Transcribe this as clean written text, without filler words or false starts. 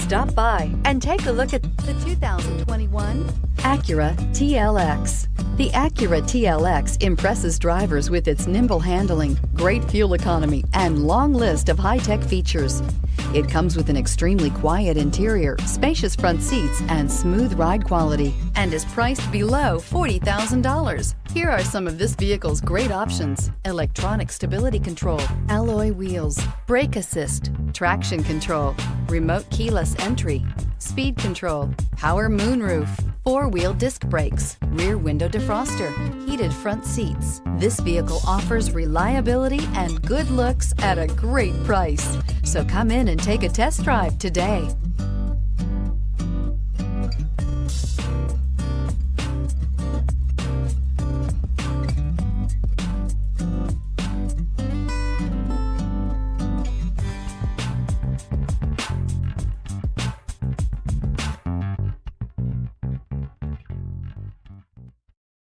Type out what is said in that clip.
Stop by and take a look at the 2021 Acura TLX. The Acura TLX impresses drivers with its nimble handling, great fuel economy, and long list of high-tech features. It comes with an extremely quiet interior, spacious front seats, and smooth ride quality, and is priced below $40,000. Here are some of this vehicle's great options: electronic stability control, alloy wheels, brake assist, traction control, remote keyless entry, speed control, power moonroof, four-wheel disc brakes, rear window defroster, heated front seats. This vehicle offers reliability and good looks at a great price. So come in and take a test drive today.